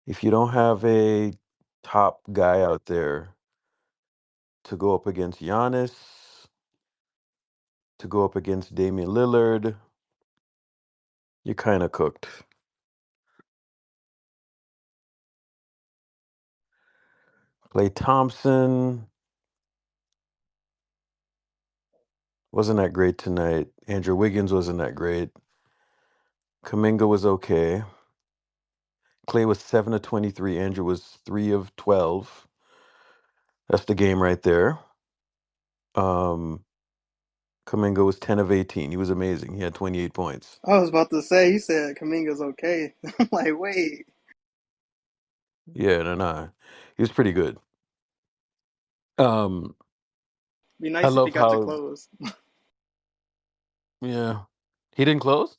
If you don't have a top guy out there to go up against Giannis, to go up against Damian Lillard, you're kind of cooked. Klay Thompson wasn't that great tonight. Andrew Wiggins wasn't that great. Kaminga was okay. Klay was 7 of 23. Andrew was 3 of 12. That's the game right there. Um, Kaminga was 10 of 18. He was amazing. He had 28 points. I was about to say, he said Kaminga's okay. I'm like, wait. Yeah, no. He was pretty good. Um, Be I nice if he love got to how, close. yeah, he didn't close.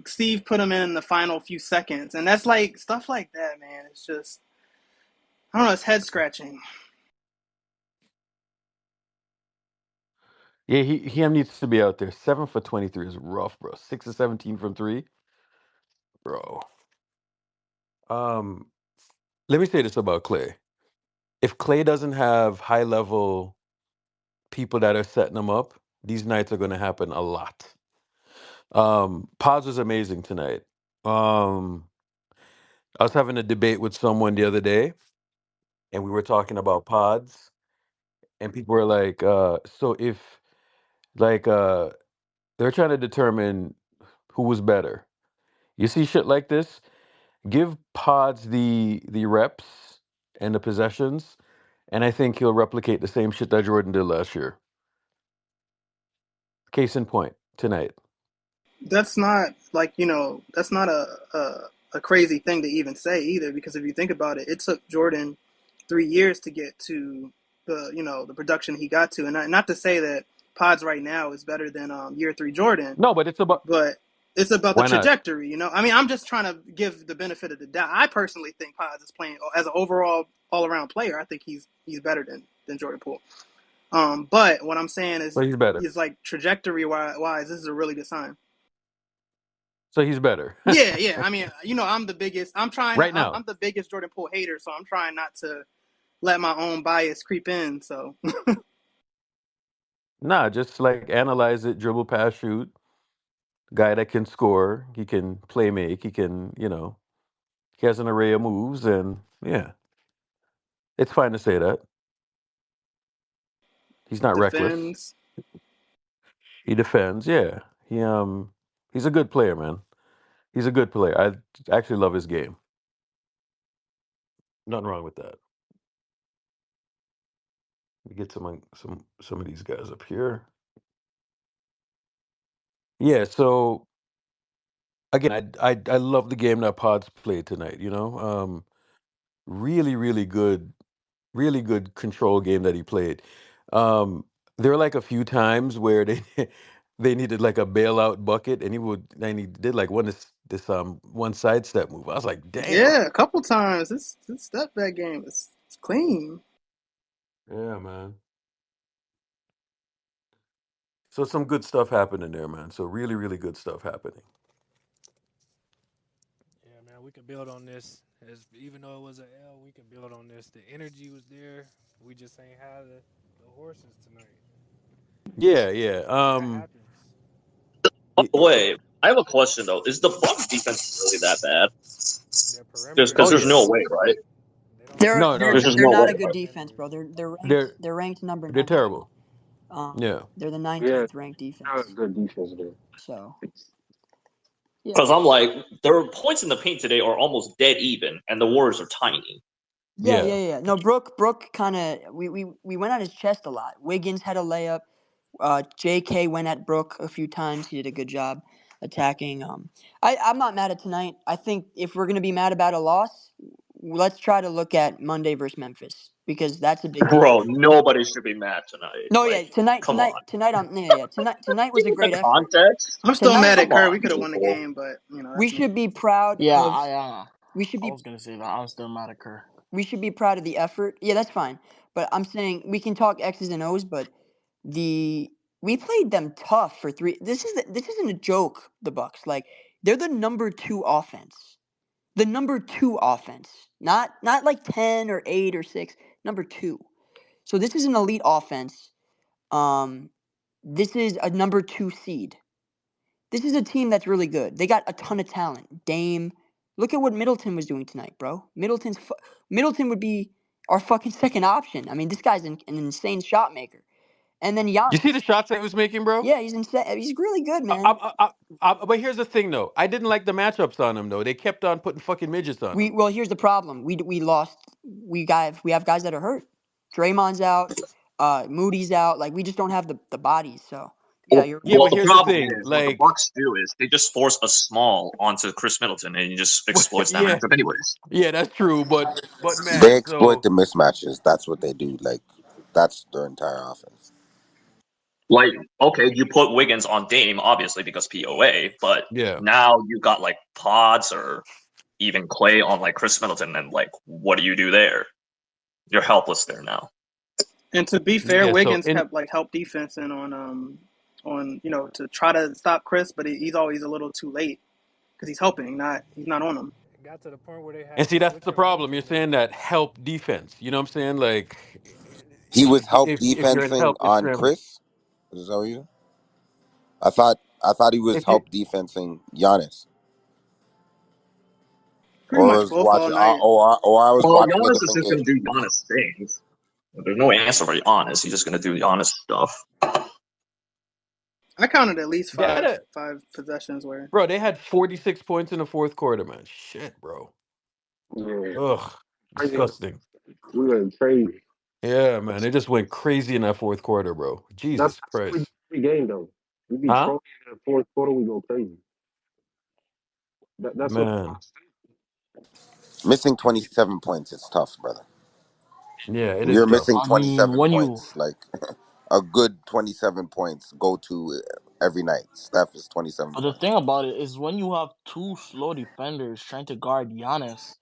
Steve put him in the final few seconds, and that's like stuff like that, man. It's just, I don't know, it's head scratching. Yeah, he needs to be out there. 7 for 23 is rough, bro. 6 of 17 from three, bro. Um, Let me say this about Clay. If Clay doesn't have high level people that are setting him up, these nights are going to happen a lot. Pods was amazing tonight. Um, I was having a debate with someone the other day, and we were talking about pods, and people were like, so if like they're trying to determine who was better. You see shit like this, give pods the reps and the possessions, and I think he'll replicate the same shit that Jordan did last year. Case in point, tonight. That's not like, that's not a crazy thing to even say either, because if you think about it, it took Jordan 3 years to get to the production he got to, and not to say that Pods right now is better than year three Jordan, No, but it's about but it's about the why not? trajectory. I mean, I'm just trying to give the benefit of the doubt. I personally think Pods is playing as an overall all around player. I think he's better than Jordan Poole. But what I'm saying So he's better. is like trajectory wise, this is a really good sign. So he's better. Yeah, yeah. I mean, I'm the biggest. Right now. I'm the biggest Jordan Poole hater, so I'm trying not to let my own bias creep in. So Nah, just like analyze it, dribble, pass, shoot. Guy that can score. He can play make. He can, he has an array of moves, and yeah, it's fine to say that. He's not reckless. defends. He defends. Yeah, he's a good player, man. He's a good player. I actually love his game. Nothing wrong with that. Let me get some of these guys up here. Yeah. So again, I love the game that Pods played tonight. Really, really good control game that he played. Um, there were like a few times where they they needed like a bailout bucket, and he did like one sidestep move. I was like, damn. Yeah, a couple times. This step back game is it's clean. Yeah, man. So some good stuff happening there, man. So really, really good stuff happening. Yeah, man, we can build on this. As even though it was an L, we can build on this. The energy was there. We just ain't had the horses tonight. Yeah, yeah. That happens. By Y- the way, I have a question though. Is the Bucks defense really that bad? Their Just perimeter because oh there's yeah. no is. way, right? They don't They're defend No, the they're no. There's just they're no perimeter way, not a like good right? defense, bro. defenders. They're ranked number They're 19. terrible. Yeah. They're the Yeah, 19th ranked not a defense. good defense there. So yeah, Because I'm like, their points in the paint today are almost dead even, and the Warriors are tiny. Yeah. No, Brook kind of we went on his chest a lot. Wiggins had a layup. J.K. went at Brook a few times. He did a good job attacking. I'm not mad at tonight. I think if we're gonna be mad about a loss, let's try to look at Monday versus Memphis because that's a big game. Bro, nobody should be mad tonight. No, yeah, Like, tonight, come tonight, on. tonight on yeah, tonight was a Even great the effort. context. I'm still Tonight, mad at Come Curry. on, We could have won the people. game, but we that's me. should be proud Yeah, of. We should I be was gonna say that I'm still mad at Kerr. we should be proud of the effort. Yeah, that's fine. But I'm saying we can talk X's and O's, but the we played them tough for three. This isn't a joke. The Bucks, like they're the number two offense. The number 2 offense, not like 10 or 8 or 6, number 2. So this is an elite offense. This is a number 2 seed. This is a team that's really good. They got a ton of talent. Dame. Look at what Middleton was doing tonight, bro. Middleton would be our fucking second option. I mean, this guy's an insane shot maker. And then You see the Giannis. shots that he was making, bro? Yeah, he's insane. He's really good, man. But here's the thing, though. I didn't like the matchups on him, though. They kept on putting fucking midgets on him. Well, here's the problem. We lost. We have guys that are hurt. Draymond's out. Moody's out. Like, we just don't have the bodies. So yeah, you're Yeah, Well, but the here's the problem thing. is what the Like, Bucks do is they just force a small onto Chris Middleton and he just exploits that yeah, matchup anyways. yeah, that's true. But They man, exploit so the mismatches. That's what they do. Like, that's their entire offense. Like, okay, you put Wiggins on Dame, obviously, because POA, but yeah, now you got like Pods or even Clay on like Chris Middleton, and like, what do you do there? You're helpless there now. And to be fair, yeah. So Wiggins kept like help defense and on to try to stop Chris, but he's always a little too late because he's helping, he's not on him. It got to the point where they had and him see, that's the switching roles problem. You're a little saying bit. that help defense. You know what I'm saying? Like, He was help if you're in defensing help, you're on scrambling. Chris. Is that what you? I thought he was If you help defensing Giannis, Pretty or much was both all watching, night. or I was Well, watching a Giannis is different just going game. to do Giannis things. There's no answer for Giannis. He's just going to do Giannis stuff. I counted at least they had five possessions where bro, they had 46 points in the fourth quarter, man. Shit, bro. Yeah, Ugh, crazy. disgusting. We went crazy. Yeah, man, they just went crazy in that fourth quarter, bro. Jesus That's what we do Christ, every game though. We be huh? trolling in the fourth quarter. We go crazy. That's what the Man, Bucks Missing 27 points. It's tough, brother. yeah, it is You're tough. missing I mean, 27 when you points. Like a good 27 points go to every night. Steph is 27 but the points. thing about it is when you have two slow defenders trying to guard Giannis,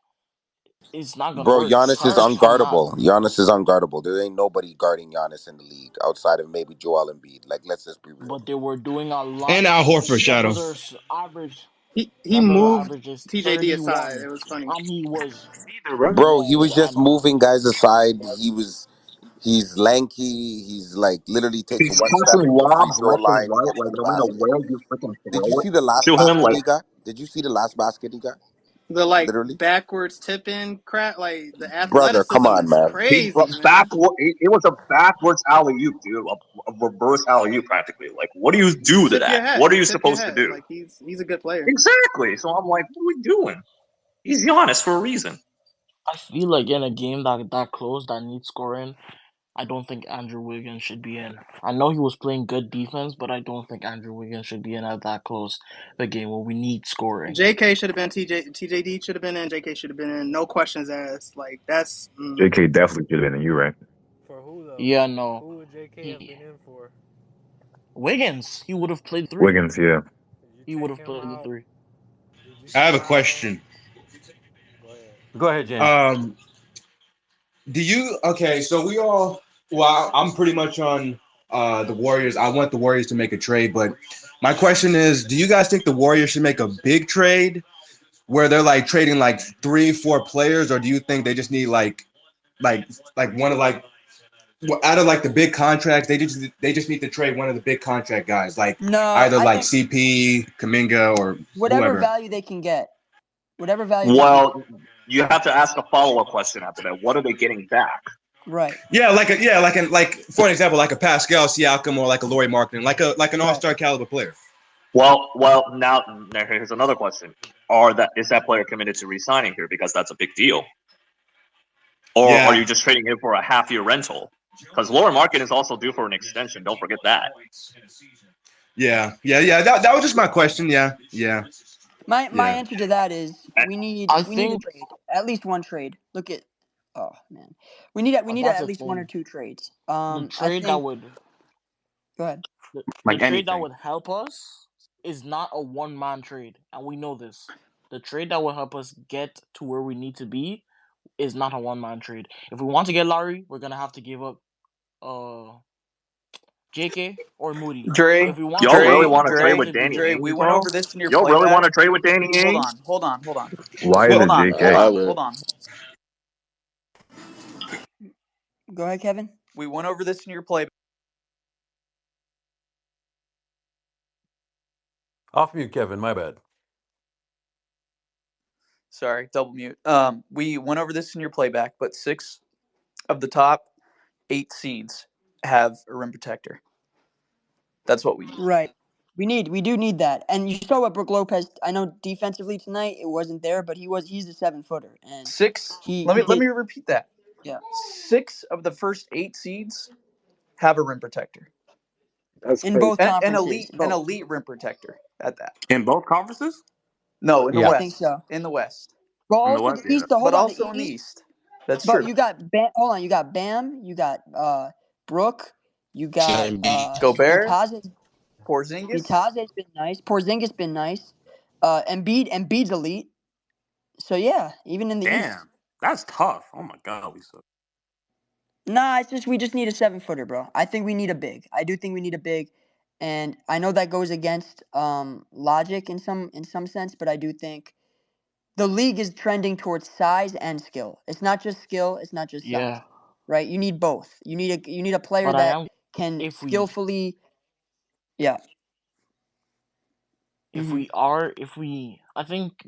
it's not gonna Bro, work. Giannis is Curry cannot. unguardable. Giannis is unguardable. There ain't nobody guarding Giannis in the league outside of maybe Joel Embiid. Like, let's just be real. But they were doing a lot. And Al Horford That shadow. brother's average. he That brother moved averages TJD aside. 31, It was funny. and he was either, bro. Bro, he was wrong. just And moving guys aside. He's lanky. He's like literally takes He's one step catching from the free lobs throw left and line and right, gets to like the no matter basket. where you freaking Did you throw it see the last to him. basket Like, he got? Did you see the last basket he got? The like Literally? backwards tipping crap, like the Brother, come athleticism on, is man. he crazy, man. it was a backwards alley oop, dude, a reverse alley oop practically. Like, what do you do to Tip your that? hat, What are you tip your supposed to hat. do? Like he's a good player. Exactly. So I'm like, what are we doing? He's Giannis for a reason. I feel like in a game that close, that needs scoring, I don't think Andrew Wiggins should be in. I know he was playing good defense, but I don't think Andrew Wiggins should be in at that close the game where we need scoring. JK should have been TJD should have been in. JK should have been in. No questions asked. Like that's JK definitely should have been in. You right. For who though? Yeah, no. Who would JK have been in for? Wiggins, he would have played 3. Wiggins, yeah. Did you He would take have him played the out? 3. Did you I have a see? question. Go ahead. Go ahead, James. Do you okay? So we all. Well, I'm pretty much on the Warriors. I want the Warriors to make a trade, but my question is: do you guys think the Warriors should make a big trade where they're like trading like 3-4 players, or do you think they just need like one of like out of like the big contracts? They just need to trade one of the big contract guys, like No, either I like think CP, Kaminga, or whatever whoever. value they can get. Whatever value they can get. Well, you have to ask a follow-up question after that. What are they getting back? Right. Yeah, like for an example, like a Pascal Siakam or like a Lauri Markkinen, like an all-star caliber player. Well, now here's another question: is that player committed to re-signing here because that's a big deal, or are you just trading him for a half-year rental? Because Lauri Markkinen is also due for an extension. Don't forget that. Yeah. That was just my question. Yeah. My answer to that is we need I a think trade. At least one trade. Look at We need that's at the least one or thing. two trades. The I trade that think would go ahead. the Like trade that anything. would help us is not a one-man trade, and we know this. The trade that will help us get to where we need to be is not a one-man trade. If we want to get Larry, we're gonna have to give up JK, or Moody. Dre, If we want Y'all to really Dre, go want to trade Dre, with offensive Danny Dre, defense, we Ainge, went bro? over this in your Y'all really playback. want to trade with Danny Hold Ainge? on, hold on, hold on, Why is hold it on, hold JK? on, haven't. hold on. Go ahead, Kevin. We went over this in your playback. Off mute, Kevin. My bad. Sorry, double mute. We went over this in your playback, but 6 of the top 8 seeds have a rim protector. That's what we need. Right. We do need that. And you saw what Brook Lopez. I know defensively tonight it wasn't there, but he's a 7-footer, and 6. he Let did. me repeat that. Yeah. 6 of the first 8 seeds have a rim protector. That's In crazy. both conferences. An Both. elite rim protector at that. In both conferences? No, in the Yeah. I think West. so. In the West. But In the also West? the Yeah. East. Hold But on, the also in the East. East. That's But true. you got Bam. Hold on, you got Bam. You got Brook. You got Embiid. Gobert, Bitadze. Porzingis. Bitadze's been nice. Porzingis been nice. Embiid's elite. So yeah, even in the East. Damn. That's tough. Oh my god, we suck. Nah, it's just we just need a 7-footer, bro. I think we need a big. I do think we need a big, and I know that goes against logic in some sense, but I do think the league is trending towards size and skill. It's not just skill. It's not just size, yeah. right? You need both. You need a player But I that am can if we skillfully. Yeah. if Mm-hmm. we are if we I think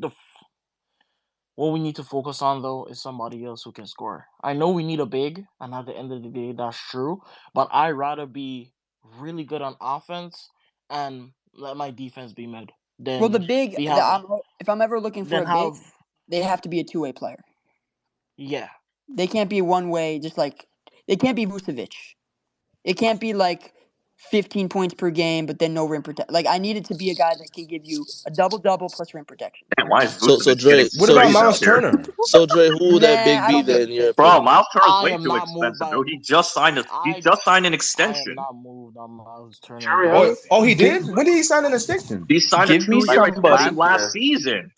what we need to focus on though is somebody else who can score. I know we need a big, and at the end of the day, that's true. But I'd rather be really good on offense and let my defense be mid Well, the than big. be have If I'm ever looking for than a big, have they have to be a 2-way player. yeah. They can't be one way. Just like they can't be Vucevic. It can't be like 15 points per game, but then no rim protection. Like I need it to be a guy that can give you a double plus rim protection. Damn, why is So Vucevic getting Dre, some What so about praise out Miles here? Turner? so Dre, who would that Nah, big I be don't give then a in your shit. Bro, opinion? Miles Turner's I way am too not moved expensive, on bro. He just signed an I am extension. not moved on Miles Turner, Jerry bro. Oh, Evans? he did? When did he sign an extension? He signed a Give me 2-year extension somebody. Last last year. season,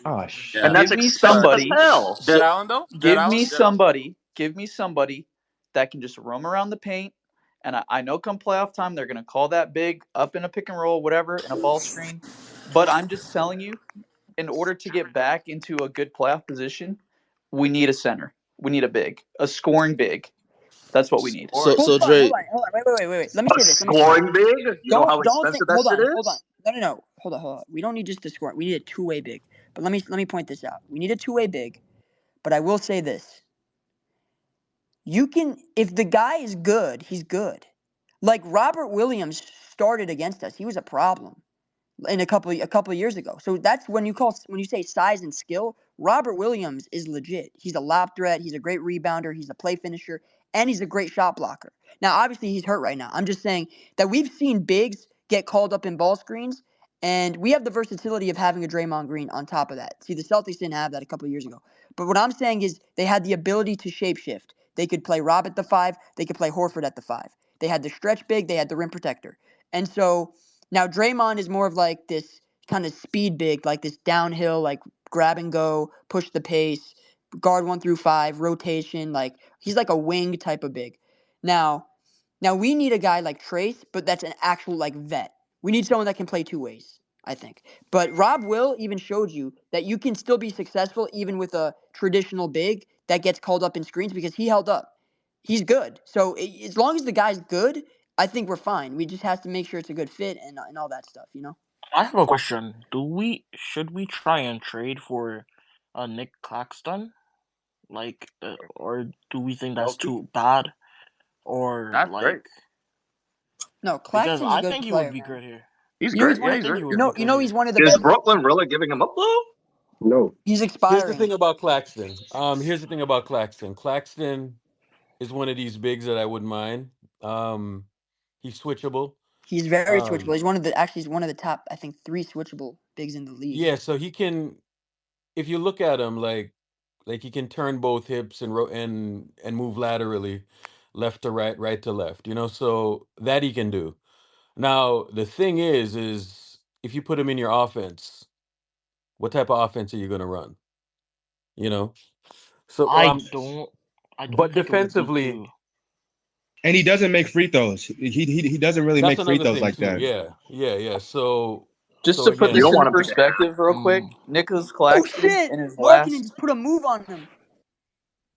Oh and Yeah. that's Give me expensive as somebody. hell. Dead So Allen though? Dead Give Allen? me Dead Allen? somebody. Give me somebody that can just roam around the paint. And I know come playoff time they're gonna call that big up in a pick and roll, whatever, in a ball screen. But I'm just telling you, in order to get back into a good playoff position, we need a center. We need a big, a scoring big. That's what we need. so Scoring. Hold so on, Dre, wait. Let me A say this. scoring big? You know how Don't think. expensive that shit Hold on. is? No. Hold on. We don't need just the score. We need a 2-way big. But let me point this out. We need a 2-way big. But I will say this. You can if the guy is good, he's good. Like Robert Williams started against us. He was a problem in a couple of years ago. So that's when you say size and skill. Robert Williams is legit. He's a lob threat. He's a great rebounder. He's a play finisher, and he's a great shot blocker. Now, obviously, he's hurt right now. I'm just saying that we've seen bigs get called up in ball screens, and we have the versatility of having a Draymond Green on top of that. See, the Celtics didn't have that a couple of years ago. But what I'm saying is they had the ability to shapeshift. They could play Rob at the 5. They could play Horford at the 5. They had the stretch big. They had the rim protector. And so now Draymond is more of like this kind of speed big, like this downhill, like grab and go, push the pace, guard 1 through 5, rotation. Like he's like a wing type of big. Now we need a guy like Trace, but that's an actual like vet. We need someone that can play 2 ways, I think. But Rob Will even showed you that you can still be successful even with a traditional big that gets called up in screens because he held up. He's good. So as long as the guy's good, I think we're fine. We just have to make sure it's a good fit and all that stuff, you know? I have a question. Should we try and trade for Nick Claxton? Or do we think that's Loki? too bad? Or That's great. No, because Claxton's a I good think he would player, be man. good here. He's You know great. he's one Yeah, of I he's think great. he you would know be you good know here. he's one of the Is best. Brooklyn really giving him up though? No. He's Here's the expiring. thing about Claxton. Here's the thing about Claxton. Claxton is one of these bigs that I wouldn't mind. He's switchable. He's very switchable. Um, He's one of the top, I think, 3 switchable bigs in the league. yeah, so he can. If you look at him, like he can turn both hips and move laterally, left to right, right to left. So that he can do. Now the thing is if you put him in your offense, what type of offense are you going to run? You know. So I don't I but don't think it would be defensively, too. And he doesn't make free throws. He doesn't really That's make free another throws thing like too. that. Yeah. Just So to put You this don't again, into want him to get perspective, real quick, mm, Nicholas Oh Claxton shit! in his Markkinen last just put a move on him.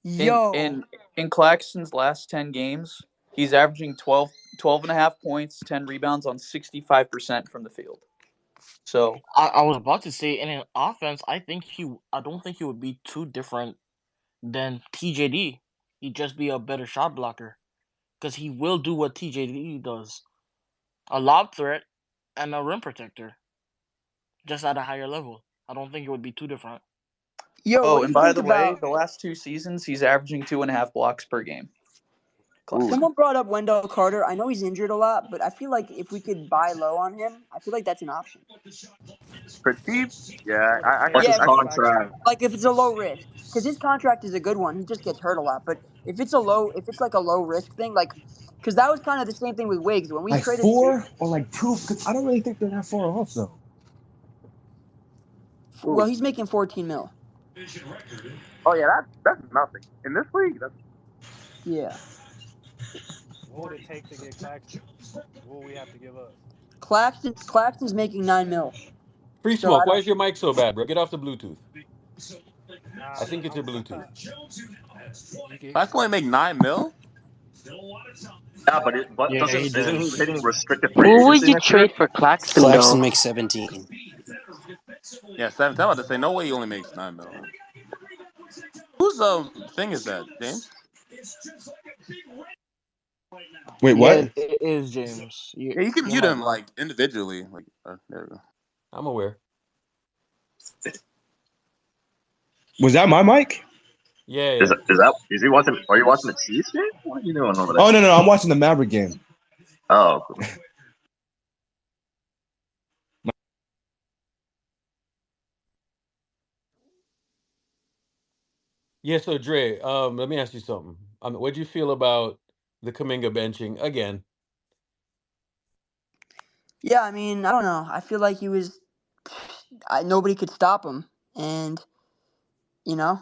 in Yo. in Claxton's last 10 games, he's averaging 12 and a half points, 10 rebounds on 65% from the field. So I was about to say in an offense, I don't think he would be too different than TJD. He'd just be a better shot blocker because he will do what TJD does: a lob threat and a rim protector, just at a higher level. I don't think it would be too different. Yo, what do and you by think the way, about the last 2 seasons he's averaging 2.5 blocks per game. Ooh. someone brought up Wendell Carter? I know he's injured a lot, but I feel like if we could buy low on him, I feel like that's an option. For cheap, yeah, What's his Yeah, I can contract? like if it's a low risk, because his contract is a good one. He just gets hurt a lot. But if it's if it's like a low risk thing, like, because that was kind of the same thing with Wiggs when we Like traded. 4 or like 2? Because I don't really think they're that far off though. Well, he's making 14 mil. Oh yeah, that's nothing in this league. That's Yeah, What would it take to get Claxton? What would we have to give up? Claxton's making 9 mil. free So I smoke. Why don't. is your mic so bad, bro? Get off the Bluetooth. Nah, I think it's I'm. your Bluetooth. You can. Claxton only make 9 mil. Yeah, but Yeah, he isn't he does. hitting restricted free Who would agency you next year? trade for Claxton Claxton though? makes 17. Yeah, 7. I'm about to say no way he only makes 9 mil. Whose thing is that, James? Wait, Yeah, what? it is James. Yeah, you can You're mute not him wrong. like individually. Like there we go. I'm aware. Was that my mic? Yeah. Is he watching? Are you watching the Chiefs game? What are you doing over there? Oh no, I'm watching the Maverick game. Oh, cool. Yeah, so Dre, let me ask you something. What'd you feel about the Kuminga benching again? Yeah, I mean, I don't know. I feel like he was. Nobody could stop him, and you know,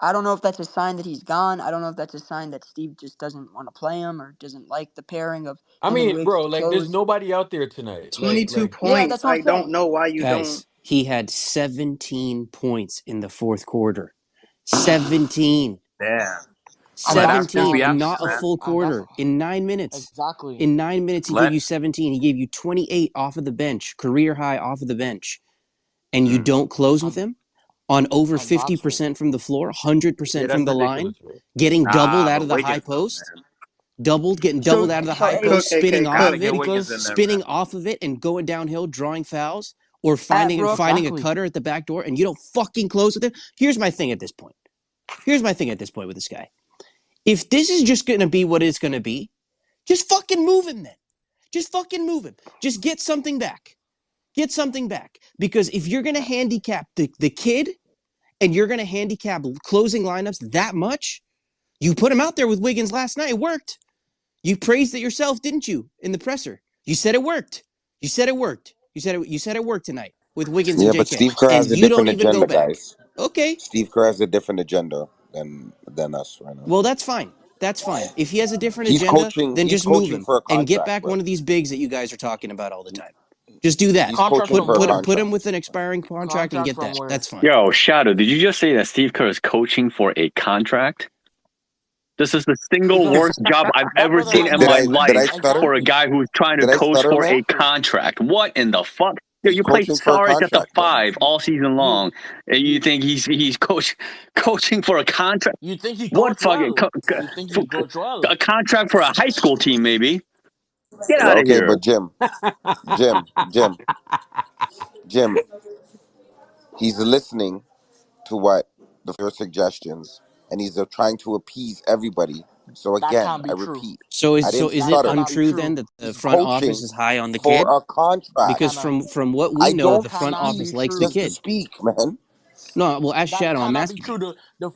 I don't know if that's a sign that he's gone. I don't know if that's a sign that Steve just doesn't want to play him or doesn't like the pairing of I him and mean, Wiggs bro, to like there's close. nobody out there tonight. 22 Yeah, points. that's what I'm I don't saying. know why you don't. Guys, he had 17 points in the fourth quarter. 17. Damn. And that's 17 in on not a full and that's quarter. In 9 minutes. exactly. In 9 minutes, he gave Let you 17. He gave you 28 off of the bench, career high off of the bench. And you don't close with And, him on over and that's 50% from the floor, Yeah, 100% from that's the line, ridiculous, bro. getting doubled out but of the high Wiggins though, post. man. Getting So, doubled out of the so high Hey, hey, Cook, post, AK spinning off Cook. Gotta of get it, Wiggins in because there, man. spinning off of it, and going downhill, drawing fouls, or at Brooke. finding a exactly. cutter at the back door, and you don't fucking close with him. Here's my thing at this point. With this guy. If this is just gonna be what it's gonna be, just fucking move him then. Just fucking move him. Just get something back. Because if you're gonna handicap the kid, and you're gonna handicap closing lineups that much, you put him out there with Wiggins last night. It worked. You praised it yourself, didn't you, in the presser? You said it worked. You said it worked tonight with Wiggins and Yeah, but JK. Steve Kerr And has a you don't different even go agenda, back. guys. Okay. Steve Kerr has a different agenda than us right now. Well, that's fine. If he has a different He's agenda, coaching. then He's just move coaching him for a and get contract, back bro. one of these bigs that you guys are talking about all the time. Just do that. He's Contract coaching from for a where? Put him contract. with an expiring contract and Contract get from that. where? That's fine. Yo, Shadow, did you just say that Steve Kerr is coaching for a contract? This is the single Because worst job I've that ever brother seen has in Did my I no did I life stutter? for a exactly. guy who's trying to Did I coach stutter, for man? a contract. What in the fuck? Yo, He's you played coaching for a Saric at the contract, bro. 5 all season long, and you think he's coaching for a contract? You think he What coach fucking well? You think he coach well? a contract for a high school team? Maybe get out of Okay, here. but Jim, he's listening to what your suggestions, and he's trying to appease everybody. So That again, can't I be true. repeat, So I didn't is That it stutter. cannot be untrue then true. that the He's front office coaching is high on the for kid? a That contract. Because cannot. from what we I know, don't the front Cannot office be speak likes the true. just to kid. speak, man. No, well, ask That Shadow. I'm cannot be asking true. you.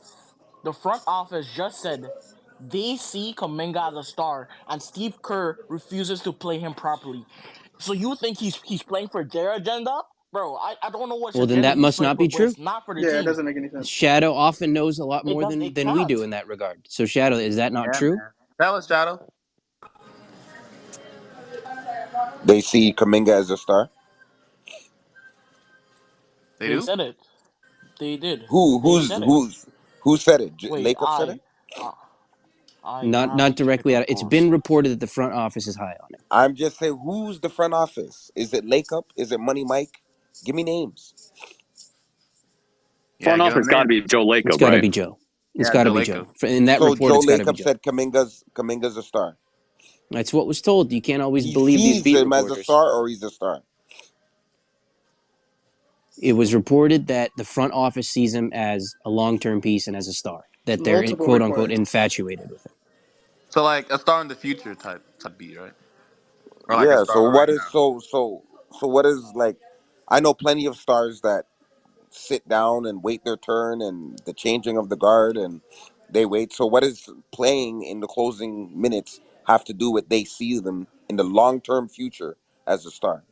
The front office just said they see Kuminga as a star, and Steve Kerr refuses to play him properly. So you think he's playing for their agenda, bro? I don't know what Well, then agenda that he's must playing not for, be but true. it's not for the Yeah, it team. doesn't make any sense. Shadow often knows a lot It more does. It than we cannot. do in that regard. So Shadow, is that not Yeah, true? man. Tell us, Shadow. They see Kaminga as a star. They They do. said it. They did. Who They who's said it. who said it? Wait, Lacob said it. uh, I Not have to check directly the out. It's post. been reported that the front office is high on him. I'm just saying, who's the front office? Is it Lacob? Is it Money Mike? Give me names. Yeah, Front give office him got to name. be Joe It's Lacob, got to right? be Joe. It's Yeah, got to Joe be Lacob. Joe. In that So report, Joe it's got to be Lacob Joe. said Kaminga's a star. That's what was told. You can't always He believe these sees beat him as a reporters. star, or he's a star. It was reported that the front office sees him as a long-term piece and as a star. That they're Multiple quote unquote reports. infatuated with him. So like a star in the future type beat, right? Or like a Yeah. So star what right is now. so what is like? I know plenty of stars that sit down and wait their turn, and the changing of the guard, and they wait. So what is playing in the closing minutes have to do with they see them in the long term future as a star?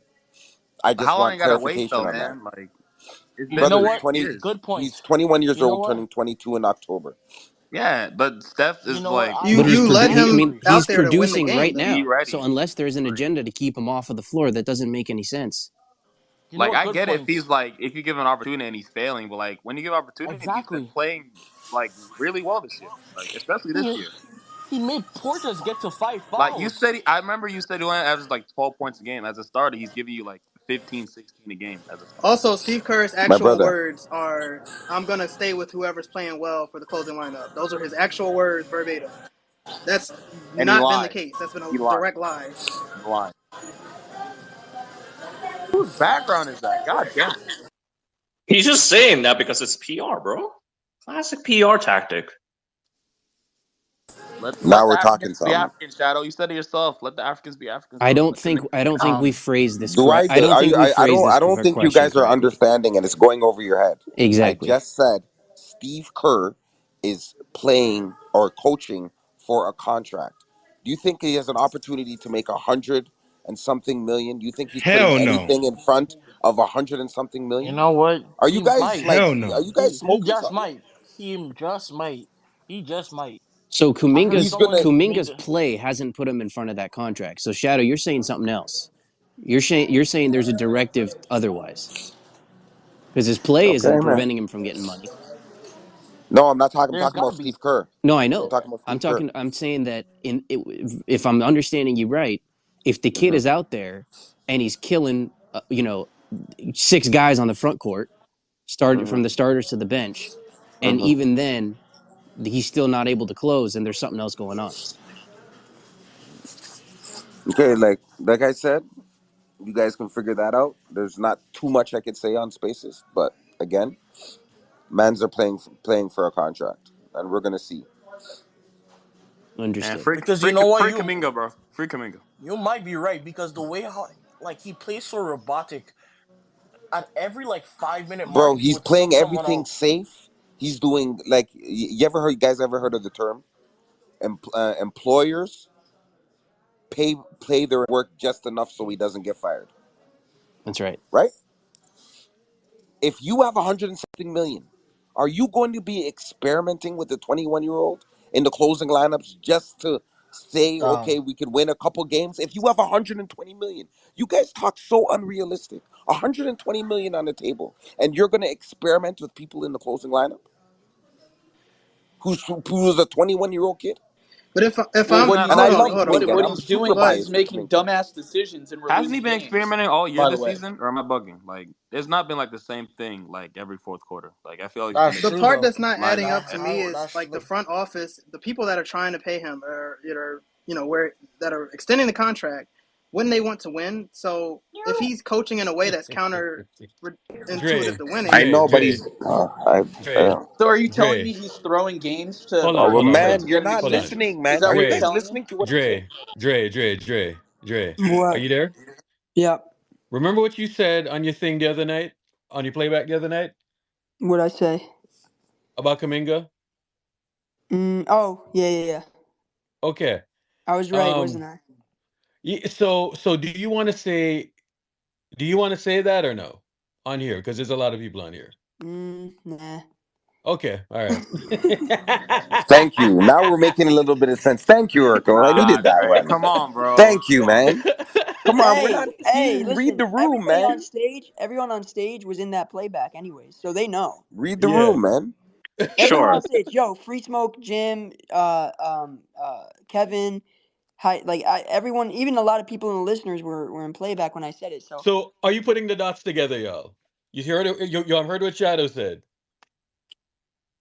I But just how long want you gotta wait clarification though, on that. man? Like it's You been know Brother, what? 20, years. Good he's point. 21 years You know old, what? turning 22 in October. Yeah, but Steph You is know what? like You But you let I him agree. out he's there to win the producing game, right though. be now. So ready. unless there's an Like, agenda to keep him off of the floor, that doesn't make any sense. You know what? I Good get it if points. he's like if you give him an opportunity and he's failing, but like when you give opportunity, he's been Exactly. playing like really well this year. Like especially this He year. he made Portis get to 5 Like you fouls. said, I remember you said he only averages like 12 points a game as a starter. He's giving you like 15, 16 a game as a starter. Also, Steve Kerr's My actual brother. words are, "I'm gonna stay with whoever's playing well for the closing lineup." Those are his actual words verbatim. That's And he not been the lied. case. That's been a He lied. direct lie. He's lying. Whose background is that? God damn. He's just saying that because it's PR, bro. Classic PR tactic. Let Now the we're Africans talking be something. Africans, Shadow. You said it yourself. Let the Africans be Africans, I bro. don't Let them think niggas I be don't think we Um, phrased this Do correct. I? I don't Are think you? we phrased I this don't think you question guys are correctly. understanding, and it's going over your head. I Exactly. just said Steve Kerr is playing or coaching for a contract. Do you think he has an opportunity to make 100 and something million? Do you think he's putting Hell no. anything in front of 100 and something you million? know what? Are you He guys might. like? Hell Are no. you guys He smoking just something? might. He just might. He just might. So I heard He's Kuminga's gonna. someone made Kuminga's the play hasn't put him in front of that contract. So Shadow, you're saying something else. You're saying there's a directive otherwise because his play Okay, isn't man. preventing him from getting money. No, I'm not talking. I'm there's talking gotta about be Steve Kerr. No, I I'm know. talking about Steve Kerr. I'm saying that if I'm understanding you right, if the kid hmm is out there and he's killing, 6 guys on the front court, start hmm from the starters to the bench, and hmm even then he's still not able to close, and there's something else going on. Okay, like I said, you guys can figure that out. There's not too much I could say on Spaces, but again, Mans are playing for a contract, and we're gonna see. and Understood. because you know what free Kaminga, bro. Free Kaminga. you might be right because the way how like he plays for Robotic at every like 5 minute mark Bro, he he's would sub playing someone everything out. safe. He's doing like you guys ever heard of the term? Employers pay their work just enough so he doesn't get fired, That's right. right? If you have 100 and something million, are you going to be experimenting with the 21-year-old in the closing lineups just to say, okay, Um, we could win a couple games? If you have 120 million, you guys talk so unrealistic. 120 million on the table, and you're going to experiment with people in the closing lineup who's a 21-year-old kid? But if Well, I'm Isn't what that he's And I hold on, love doing, hold on, Kaminga, and what I'm he's super doing but is biased to making Kaminga. dumbass decisions and we're hasn't he losing been games. experimenting all year By the this way, season? Or am I bugging? Like it's not been like the same thing like every fourth quarter. Like I feel like he's been that's the true part though. that's not like adding up to me is That's like the look. front office, the people that are trying to pay him or where that are extending the contract when they want to win. So if he's coaching in a way that's counter intuitive Dre, to I winning, Dre, know, but Dre, he's Dre, so are you telling Dre. me he's throwing games to Hold oh on, well, hold on, hold to man, on, you're get an not hold on. extension? listening, Is man. that Are what you you're Dre, guys telling me? listening to what I'm saying? Dre, Dre, Dre, Dre, Dre. Are What? you there? Yeah. Remember what you said on your thing the other night, on your playback the other night What'd I say? about Kaminga? Oh, yeah. Okay. I was right, wasn't I? So do you want to say that or no on here? Because there's a lot of people on here. Nah. Okay, all right. Thank you. Now we're making a little bit of sense. Thank you, Urkel. I Nah, needed that Dre, one. come on, bro. Thank you, man. Come on, we're not. See, Hey, read listen, the room, everybody on man. stage, everyone on stage was in that playback anyways, so they know. Read the Yeah. room, man. Everyone Sure. on stage, yo, Free Smoke, Jim, Kevin, hi, like everyone, even a lot of people in the listeners were in playback when I said it. So So, are you putting the dots together, y'all? You heard it. You heard what Shadow said,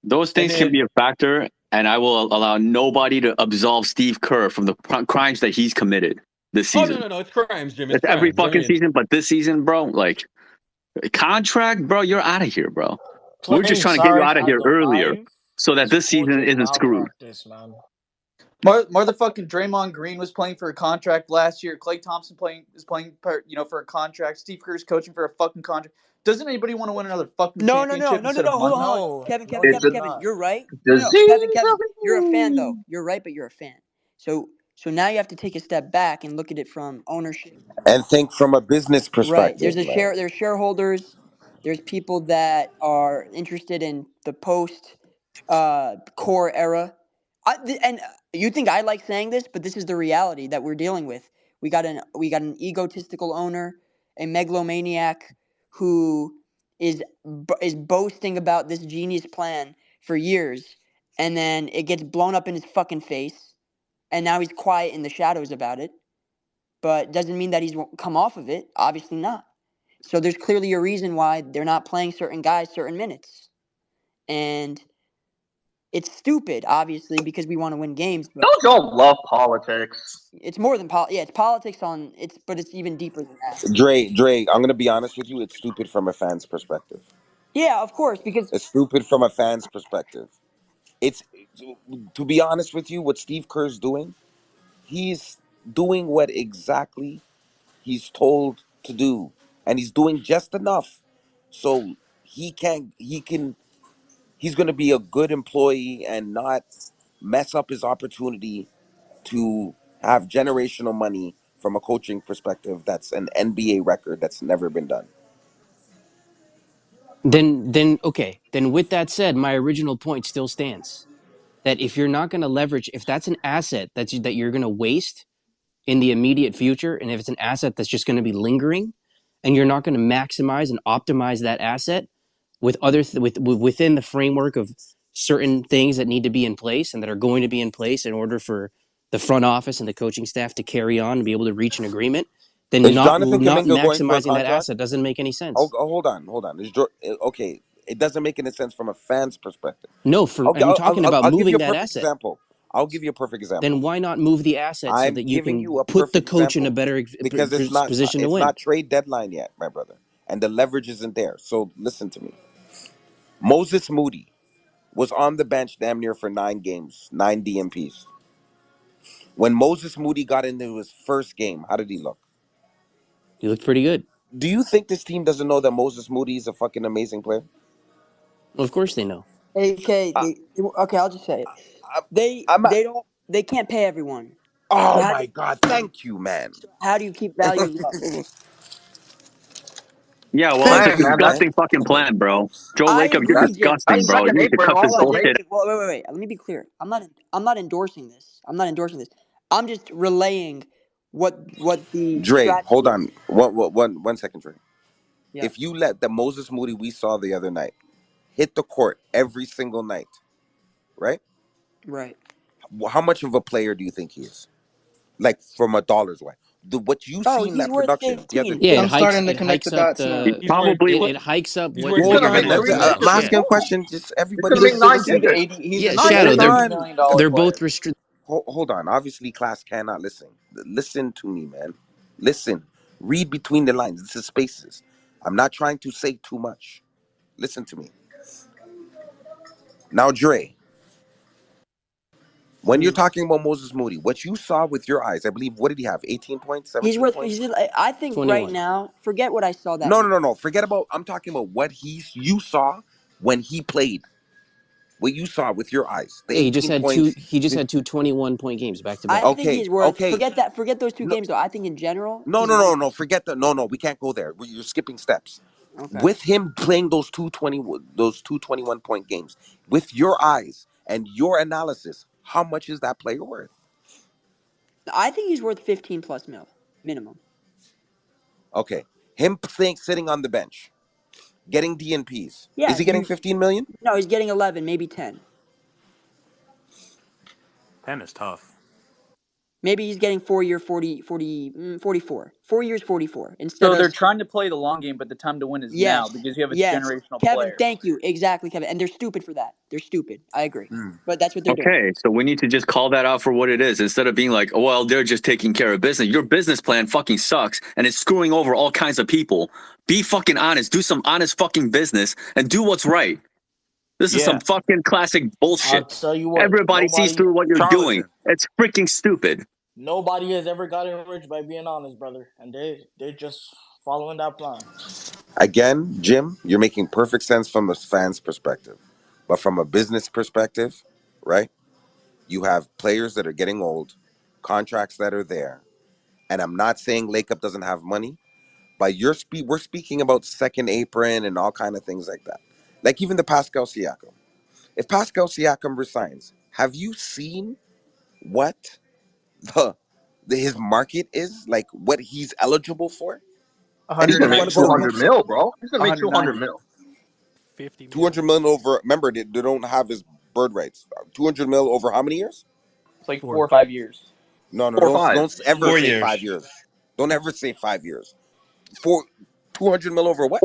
Those and things can then be a factor, and I will allow nobody to absolve Steve Kerr from the crimes that he's committed this oh no, season. no, no, it's crimes, Jim. It's It's every crimes. I fucking mean, season, but this season, bro, like contract, bro, you're out of here, bro. We're just Playing trying to get you Sarge out of at here the earlier 5 so that is this season coaching isn't screwed. malpractice, man. Motherfucking Draymond Green was playing for a contract last year. Klay Thompson is playing for a contract. Steve Kerr's coaching for a fucking contract. Doesn't anybody want to win another fucking no, championship instead of hold money? on. No, Kevin, no, Kevin, he It's Kevin, a does Kevin, not. you're right. No, disease Kevin, of you're a fan though. the You're right, but you're a fan. So now you have to take a step back and look at it from ownership. And think from a business Right. perspective, man. There's shareholders, there's people that are interested in the post core era. And you think I like saying this, but this is the reality that we're dealing with. We got an egotistical owner, a megalomaniac who is boasting about this genius plan for years, and then it gets blown up in his fucking face, and now he's quiet in the shadows about it. But doesn't mean that he's come off of it. Obviously not. So there's clearly a reason why they're not playing certain guys certain minutes, and it's stupid, obviously, because we want to win games. But Don't y'all love politics? it's more than yeah, it's politics on it's, but it's even deeper than that. Dre, I'm gonna be honest with you. It's stupid from a fan's perspective. Yeah, of course, because It's stupid from a fan's perspective. It's to be honest with you, what Steve Kerr's doing, he's doing what exactly he's told to do, and he's doing just enough so he's going to be a good employee and not mess up his opportunity to have generational money from a coaching perspective. That's an NBA record that's never been done. Then okay. Then with that said, my original point still stands. That if you're not going to leverage, if that's an asset that you're going to waste in the immediate future, and if it's an asset that's just going to be lingering, and you're not going to maximize and optimize that asset with within the framework of certain things that need to be in place and that are going to be in place in order for the front office and the coaching staff to carry on and be able to reach an agreement, then Is not Jonathan not Kaminga going for a maximizing that contract? asset doesn't make any Oh, sense. hold on. Okay, it doesn't make any sense from a fan's perspective. No, Okay, I'm talking about I'll give you moving a that perfect asset. example. I'll give you a perfect example. Then why not move the asset so I'm that you giving can you a put the perfect coach in a example better because position to it's win? not trade deadline yet, my brother, and the leverage isn't there. So listen to me. Moses Moody was on the bench damn near for 9 games, 9 DMPs. When Moses Moody got into his first game, how did he look? He looked pretty good. Do you think this team doesn't know that Moses Moody is a fucking amazing player? Of course they know. AK, I, okay, I'll just say it. I, They I'm not. they don't they can't pay everyone. So Oh my God! Thank you, man. how do you keep values up? Yeah, well, it's Thank a Hey you, man, that's man. disgusting fucking plan, bro. Joe I Lacob, you're agree, Jim. disgusting, that's bro. You second need to apron. cut this Hold on, Also bullshit. hate. Wait. Let me be clear. I'm not endorsing this. I'm not endorsing this. I'm just relaying what the Dre, hold strategy is. on. One second, Dre. Yeah. If you let the Moses Moody we saw the other night hit the court every single night, right? Right. How much of a player do you think he is? Like from a dollar's way. What you Oh, see in he's that worth production the other 15. Yeah, day. I'm starting to connect the hikes up dots now. the He's worth Probably it hikes up he's what worth he's what gonna you're make gonna Let's. three lose digits I'm on. in asking a total. question. Just He's everybody gonna make listen. nine Listen. digits. He's a Yeah, Nine Shadow, Hold digits. they're on. $250 million both player. restricted. Hold on. Obviously, class cannot listen. Listen to me, man. Listen. Read between the lines. This is spaces. I'm not trying to say too much. Listen to me. Now, Dre, when you're talking about Moses Moody, what you saw with your eyes, I believe, what did he have? 18 points, He's 17 worth. points? I think right 21. now. Forget what I saw that No, night. no, no, no. Forget about. I'm talking about what you saw when he played. What you saw with your eyes. The Yeah, 18 points. he just had two 21-point games back to I back. think Okay, he's worth. okay. Forget that. Forget those two No, games though. I think in general no, he's no, worth. no, no. Forget that. No, no. We can't go there. You're skipping steps. Okay. With him playing those 221 point games, with your eyes and your analysis, how much is that player worth? I think he's worth 15 plus mil minimum. Okay, him sitting on the bench, getting DNPs. Yeah, Is he getting 15 million? No, he's getting 11, maybe 10. 10 is tough. Maybe he's getting 4 year 44. 4 years 44 instead So of they're trying to play the long game, but the time to win is now because you have a generational Kevin, player. thank you. Exactly, Kevin. And they're stupid for that. They're stupid. I agree. But that's what they're doing. Okay, so we need to just call that out for what it is instead of being like, oh, well, they're just taking care of business. Your business plan fucking sucks and it's screwing over all kinds of people. Be fucking honest. Do some honest fucking business and do what's right. This is some fucking classic I'll bullshit. tell you what. Everybody sees through what you're doing. It's freaking stupid. Nobody has ever gotten rich by being honest, brother, and they're just following that plan. Again, Jim, you're making perfect sense from a fan's perspective, but from a business perspective, right? You have players that are getting old, contracts that are there, and I'm not saying Lake Up doesn't have money, but we're speaking about second apron and all kind of things like that. Like even the Pascal Siakam. If Pascal Siakam resigns, have you seen what his market is? Like what he's eligible for? And He's he gonna doesn't make want to go to the 200 Knicks. mil, bro. He's gonna make 200 190. mil. 50 mil. 200 million over. Remember, they don't have his bird rights. 200 mil over how many years? It's like 4 or 5 years. No, 4 or 5. don't ever 4 say years. 5 years. Don't ever say 5 years. 200 mil over what?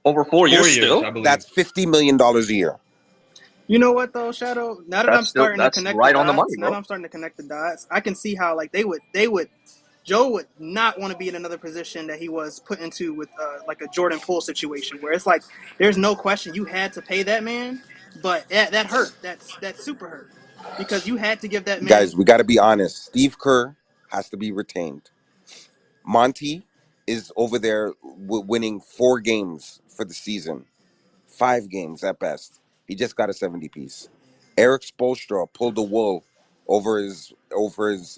Over 4 4 years years, still. I believe. That's $50 million a year. You know what though, Shadow? Now that I'm starting to That's connect right the on the dots, money, now that bro. I'm starting to connect the dots, I can see how like Joe would not want to be in another position that he was put into with like a Jordan Poole situation where it's like there's no question you had to pay that man, but that hurt. That's super hurt because you had to give that man. Guys, we got to be honest. Steve Kerr has to be retained. Monty is over there winning 4 games for the season. 5 games at best. He just got a 70 piece. Eric Spoelstra pulled the wool over his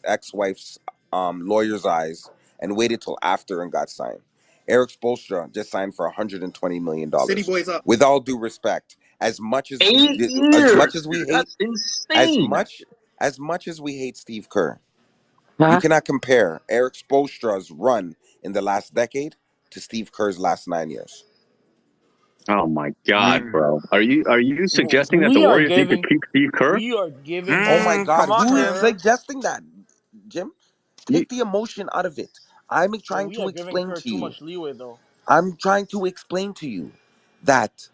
ex-wife's lawyer's eyes and waited till after and got signed. Eric Spoelstra just signed for $120 million. City Boys up. With all due respect, as much as 8 we years, we dude. hate That's insane. as much as we hate Steve Kerr, you cannot compare Eric Spoelstra's run in the last decade to Steve Kerr's last 9 years. Oh my God, bro! Are you suggesting that the We are Warriors need to giving. keep Steve Kerr? We are giving. Oh my God, Come on, who is Jim. suggesting that, Jim? You, Take the emotion out of it. I'm But trying we to are giving explain Kerr to too you. much leeway, though. I'm trying to explain to you that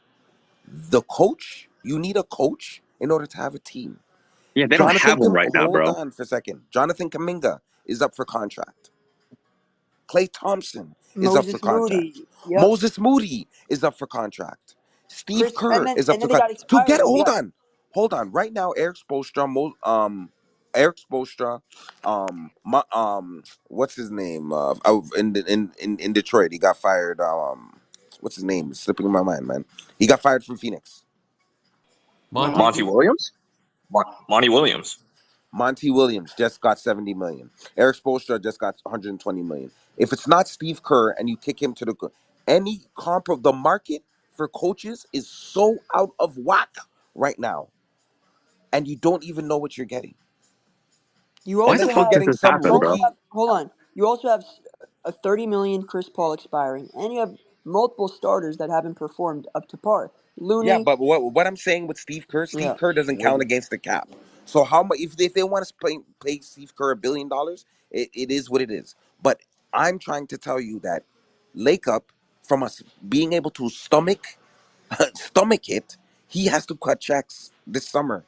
the coach, you need a coach in order to have a team. yeah, they don't have him right now, Hold bro. on for a second. Jonathan Kuminga is up for contract. Klay Thompson is up for Moses contract. Moody. Yep. Moses Moody is up for contract. Steve Kerr is up for they got contract. expiring. Hold on. Right now, Eric Spoelstra, what's his name? In Detroit, he got fired. What's his name? It's slipping in my mind, man. He got fired from Phoenix. Monty Williams. Monty Williams. Monty Williams just got 70 million. Eric Spoelstra just got 120 million. If it's not Steve Kerr and you kick him to the market for coaches is so out of whack right now, and you don't even know what you're getting. You Why also the fuck does have. this happen, bro? Hold on. You also have a 30 million Chris Paul expiring, and you have multiple starters that haven't performed up to par. Looney. Yeah, but what I'm saying with Steve Kerr doesn't count against the cap. So how much if they want to pay Steve Kerr $1 billion, it is what it is. But I'm trying to tell you that Lake Up, from us being able to stomach it, he has to cut checks this summer.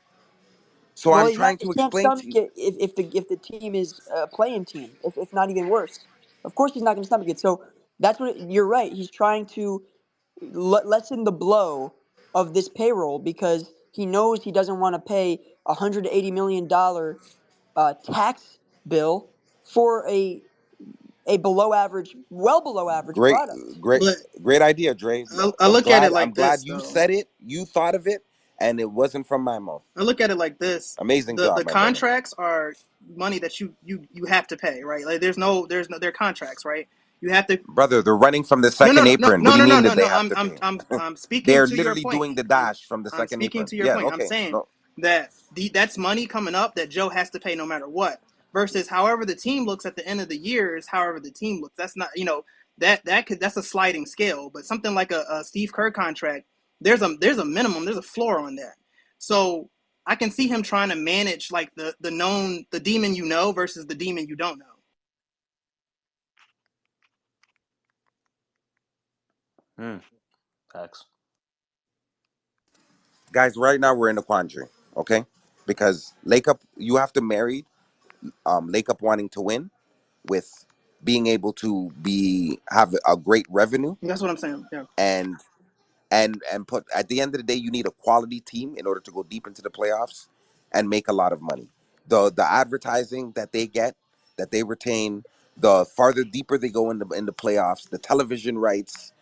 So Well, I'm trying to he can't explain to stomach you. it if the team is a playing team, if not even worse. Of course, he's not going to stomach it. So that's what you're right. He's trying to lessen the blow of this payroll because he knows he doesn't want to pay $180 million tax bill for a below average, well below average product. But Great idea, Dre. I look at it I'm like glad this you though. said it, you thought of it, and it wasn't from my mouth. I look at it like this. Amazing The job, my brother. contracts are money that you have to pay, right? Like they're contracts, right? You have to. Brother, they're running from the No, no, second no, no, apron. What no, do you no, no, mean no, that they no. have to pay? I'm speaking They're to your literally point. doing the dash from the I'm second speaking apron. to your Yeah, point. I'm okay. saying No. that that's money coming up that Joe has to pay no matter what. Versus however the team looks at the end of the year is however the team looks. That's not, that's a sliding scale. But something like a Steve Kerr contract, there's a minimum, there's a floor on that. So I can see him trying to manage like the demon you know versus the demon you don't know. Facts. Guys, right now we're in a quandary, okay? Because Lake Up, you have to marry Lake Up wanting to win with being able to have a great revenue That's what I'm saying. Yeah. and put at the end of the day you need a quality team in order to go deep into the playoffs and make a lot of money. The advertising that they get, that they retain, the farther deeper they go in the playoffs, the television rights,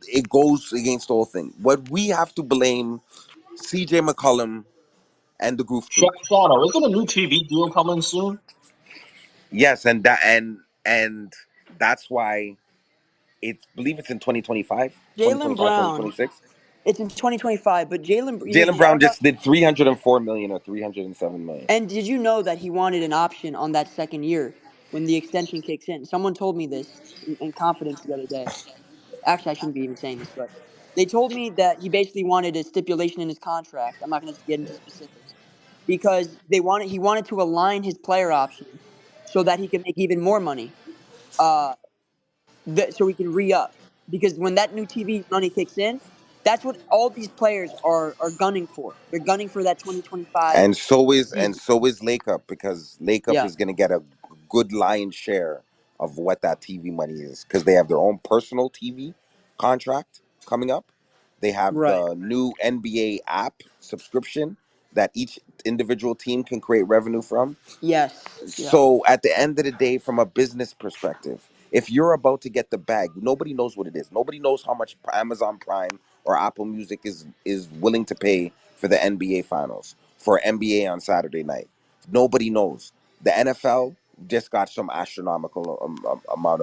it goes against the whole thing. What we have to blame CJ McCollum and the Goof Troop. Shadow, isn't a new TV deal coming soon? Yes, and that's why believe it's in 2025, Jaylen 2025, Brown. 2026. It's in 2025, but Jaylen Brown just did 304 million or 307 million. And did you know that he wanted an option on that second year when the extension kicks in? Someone told me this in confidence the other day. Actually, I shouldn't be even saying this, but they told me that he basically wanted a stipulation in his contract. I'm not going to get into specifics because he wanted to align his player option so that he could make even more money. So he can re-up, because when that new TV money kicks in, that's what all these players are gunning for. They're gunning for that 2025 And so season. is Lake Up, because Lake Up Yeah. is going to get a good lion's share of what that TV money is, because they have their own personal TV contract coming up. They have Right. the new NBA app subscription that each individual team can create revenue from. Yes. Yeah. So at the end of the day, from a business perspective, if you're about to get the bag, nobody knows what it is. Nobody knows how much Amazon Prime or Apple Music is willing to pay for the NBA Finals, for NBA on Saturday night. Nobody knows. The NFL just got some astronomical amount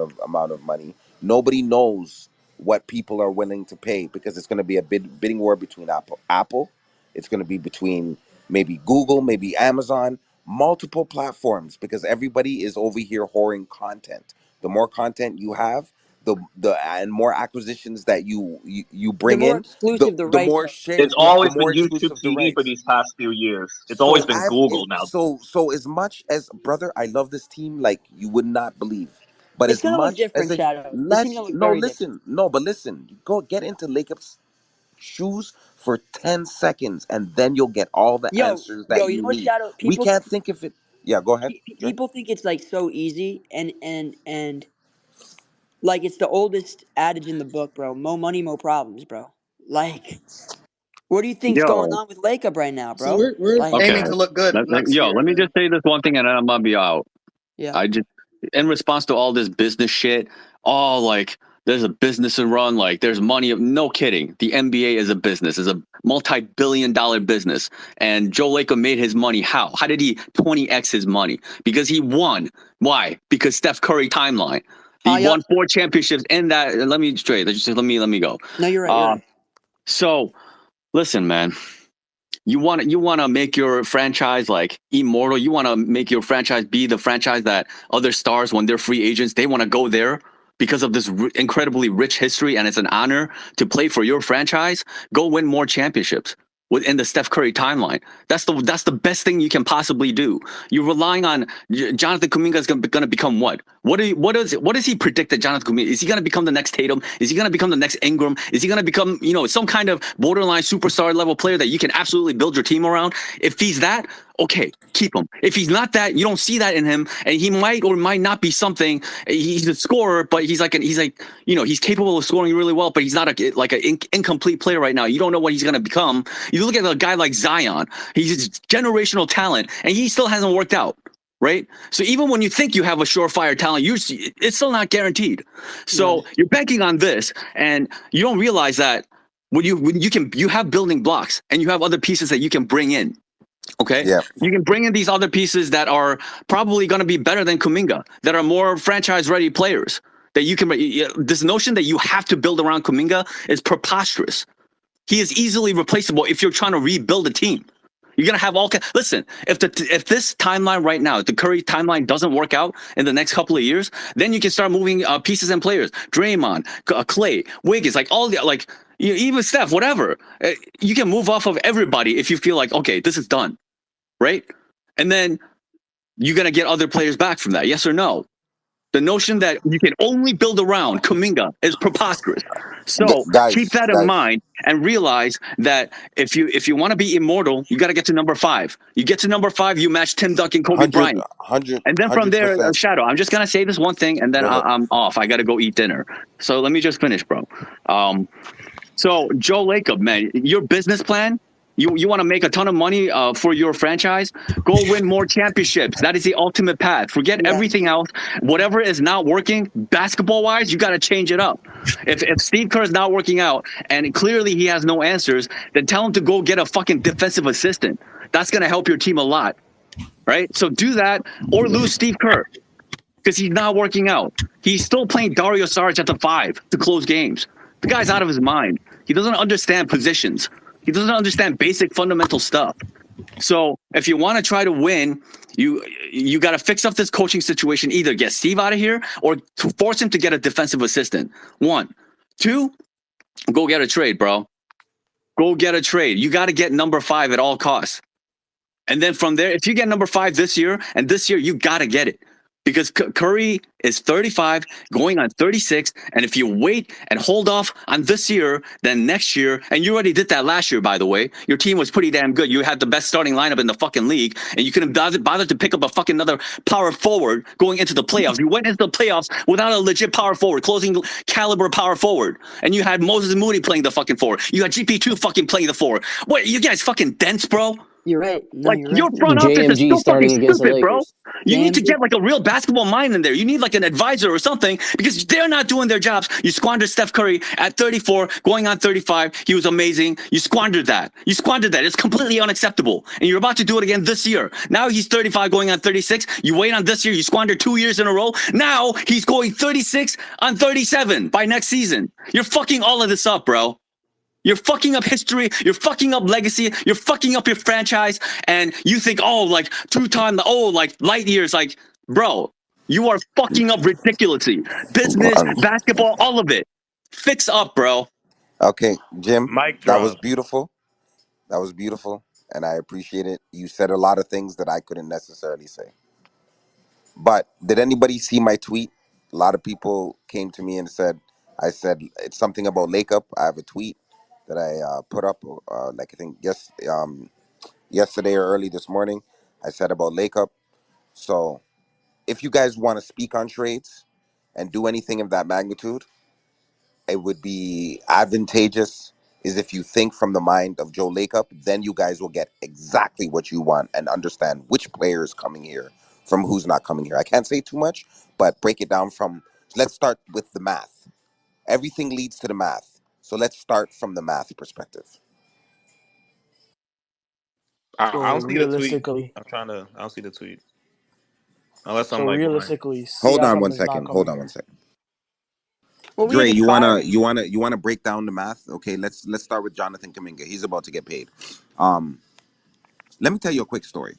of money. Nobody knows what people are willing to pay, because it's going to be a bidding war between Apple. It's going to be between maybe Google, maybe Amazon, multiple platforms, because everybody is over here whoring content. The more content you have, the and more acquisitions that you The bring more in, exclusive the the rights more are. share, It's yeah, the always been more YouTube exclusive the TV for rights. these past few years. It's always been Google now. So as much as, brother, I love this team like you would not believe. But It's as gonna look much as different, Shadow. The team's gonna look very different. listen, go get into Lake Up's shoes for 10 seconds and then you'll get all the Yo, answers yo, that you you know what, need. Shadow? We can't think of it. Yeah, go ahead, Dre. People think it's like so easy, and like it's the oldest adage in the book, bro. More money, more problems, bro. Like, what do you think's going Yo, on with Lake Up right now, So bro? we're Like, okay. aiming to look good next Yo, year. let me just say this one thing and then I'm gonna be out. yeah, I just, in response to all this business shit, all like, there's a business to run, like there's money. No kidding. The NBA is a business, is a multi-billion-dollar business. And Joe Lacob made his money. How? How did he 20x his money? Because he won. Why? Because Steph Curry timeline. He yep. won 4 championships in that. Let me straight. Let me go. No, you're right. You're right. So listen, man. You want to make your franchise like immortal. You want to make your franchise be the franchise that other stars, when they're free agents, they want to go there because of this incredibly rich history, and it's an honor to play for your franchise. Go win more championships within the Steph Curry timeline. That's the best thing you can possibly do. You're relying on Jonathan Kuminga is going to become what? What does he predict that Jonathan Kuminga is? He going to become the next Tatum? Is he going to become the next Ingram? Is he going to become some kind of borderline superstar level player that you can absolutely build your team around? If he's that, okay, keep him. If he's not that, you don't see that in him, and he might or might not be something. He's a scorer, but he's capable of scoring really well, but he's not an incomplete player right now. You don't know what he's going to become. You look at a guy like Zion. He's a generational talent, and he still hasn't worked out. Right. So even when you think you have a surefire talent, it's still not guaranteed. So you're banking on this, and you don't realize that when you have building blocks and you have other pieces that you can bring in. Okay, Yeah. you can bring in these other pieces that are probably going to be better than Kuminga, that are more franchise-ready players. That you can. This notion that you have to build around Kuminga is preposterous. He is easily replaceable if you're trying to rebuild a team. You're gonna have all. Listen, if this timeline right now, if the Curry timeline doesn't work out in the next couple of years, then you can start moving pieces and players. Draymond, Clay, Wiggins, like all the even Steph, whatever. You can move off of everybody if you feel like, okay, this is done, right? And then you're gonna get other players back from that. Yes or no? The notion that you can only build around Kuminga is preposterous. So keep that in Guys, mind and realize that if you want to be immortal, you got to get to number 5. You get to number 5, you match Tim Duncan, Kobe 100, Bryant, and then from there, 100%. Shadow. I'm just gonna say this one thing, and then Go ahead. I'm off. I got to go eat dinner. So let me just finish, bro. So Joe Lacob, man, your business plan. You want to make a ton of money for your franchise? Go win more championships. That is the ultimate path. Forget everything else. Whatever is not working basketball-wise, you got to change it up. If Steve Kerr is not working out and clearly he has no answers, then tell him to go get a fucking defensive assistant. That's going to help your team a lot, right? So do that or lose Steve Kerr because he's not working out. He's still playing Dario Saric at the 5 to close games. The guy's out of his mind. He doesn't understand positions. He doesn't understand basic fundamental stuff. So if you want to try to win, you got to fix up this coaching situation. Either get Steve out of here or to force him to get a defensive assistant. 1, 2, go get a trade, bro. Go get a trade. You got to get number 5 at all costs. And then from there, if you get number 5 this year, and this year you got to get it. Because Curry is 35, going on 36, and if you wait and hold off on this year, then next year, and you already did that last year, by the way, your team was pretty damn good. You had the best starting lineup in the fucking league, and you couldn't bother to pick up a fucking another power forward going into the playoffs. You went into the playoffs without a legit power forward, closing caliber power forward, and you had Moses Moody playing the fucking forward. You had GP2 fucking playing the forward. What, you guys fucking dense, bro? You're right. No, Like, you're your right. front office is JMG still fucking starting against the stupid, bro. Lakers. You need to JMG. get like a real basketball mind in there. You need like an advisor or something because they're not doing their jobs. You squandered Steph Curry at 34, going on 35. He was amazing. You squandered that. You squandered that. It's completely unacceptable. And you're about to do it again this year. Now he's 35, going on 36. You wait on this year. You squandered 2 years in a row. Now he's going 36 on 37 by next season. You're fucking all of this up, bro. You're fucking up history. You're fucking up legacy. You're fucking up your franchise. And you think, oh, like 2-time, oh, like light years. Like, bro, you are fucking up ridiculously. Business, basketball, all of it. Fix up, bro. Okay, Jim, Mic that was drop. beautiful. That was beautiful, and I appreciate it. You said a lot of things that I couldn't necessarily say. But did anybody see my tweet? A lot of people came to me and said, I said it's something about Lake Up. I have a tweet that I put up, like I think yesterday or early this morning. I said about Lake Up. So if you guys want to speak on trades and do anything of that magnitude, it would be advantageous is if you think from the mind of Joe Lacob, then you guys will get exactly what you want and understand which player is coming here from who's not coming here. I can't say too much, but break it down from, let's start with the math. Everything leads to the math. So let's start from the math perspective. I So don't see the tweet. realistically, I don't see the tweet. Unless I'm so like blind. realistically, Hold on Siakam one is not second. Hold coming on one here. second. Well, we Dre, even you wanna firing. you wanna you wanna break down the math? Okay, let's start with Jonathan Kaminga. He's about to get paid. Let me tell you a quick story.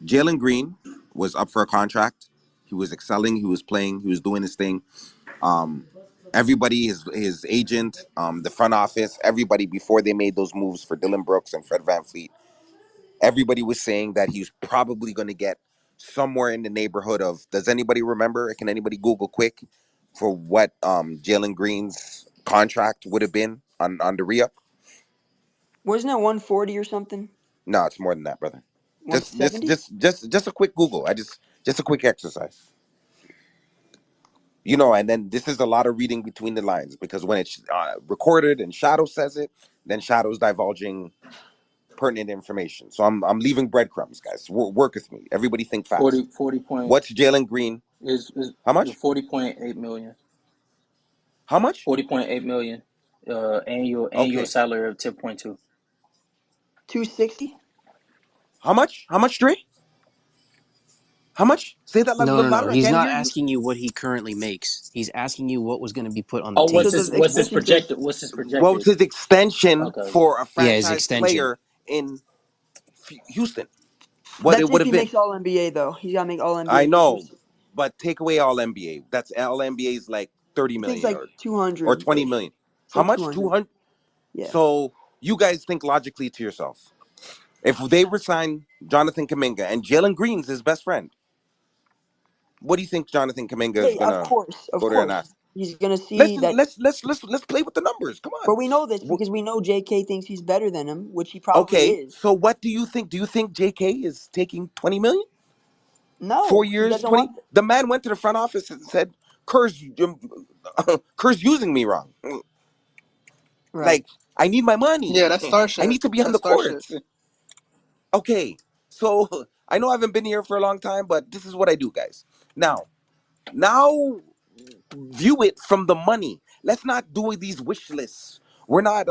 Jalen Green was up for a contract. He was excelling. He was playing. He was doing his thing. Everybody, his agent, the front office, everybody before they made those moves for Dylan Brooks and Fred VanVleet, everybody was saying that he's probably going to get somewhere in the neighborhood of. Does anybody remember? Can anybody Google quick for what Jalen Green's contract would have been on the re-up? Wasn't it 140 or something? No, it's more than that, brother. Just 170? just a quick Google. Just a quick exercise. And then this is a lot of reading between the lines because when it's recorded and Shadow says it, then Shadow's divulging pertinent information. So I'm leaving breadcrumbs, guys. Work with me. Everybody think fast. 40 point What's Jalen Green? is How much? 40.8 million. How much? 40.8 million. Annual Okay. salary of 10.2. 260. How much? How much, Dre? How much? Say that a No, little no, no. louder. I He's can't not hear you. asking you what he currently makes. He's asking you what was going to be put on the Oh, So table. the what's his extension says projected? What's his What was projected? his extension Okay. for a Yeah, his franchise extension. player in Houston? What it that's would if have he been. makes All NBA though. He's gotta make All I NBA for know, Houston. but take away all NBA. That's all NBA is like 30 I think it's million like or 200 20 ish. million. It's How like much? 200. 200. Yeah. So you guys think logically to yourself. If they resign Jonathan Kaminga and Jalen Green's his best friend, what do you think Jonathan Kaminga is Yeah, of gonna course, of go there and course. ask? He's gonna Let's see that. let's play with the numbers. Come But on. we know this because we know J.K. thinks he's better than him, which he probably Okay, is. so what do you think? Do you think JK is taking 20 million? No, 4 years, he doesn't 20? want. The man went to the front office and said, Kerr's using me wrong. Right. Like, I need my money. Yeah, that's star I shit. need to be on That's the star court. shit. Okay, so I know I haven't been here for a long time, but this is what I do, guys. Now view it from the money. Let's not do these wish lists. We're not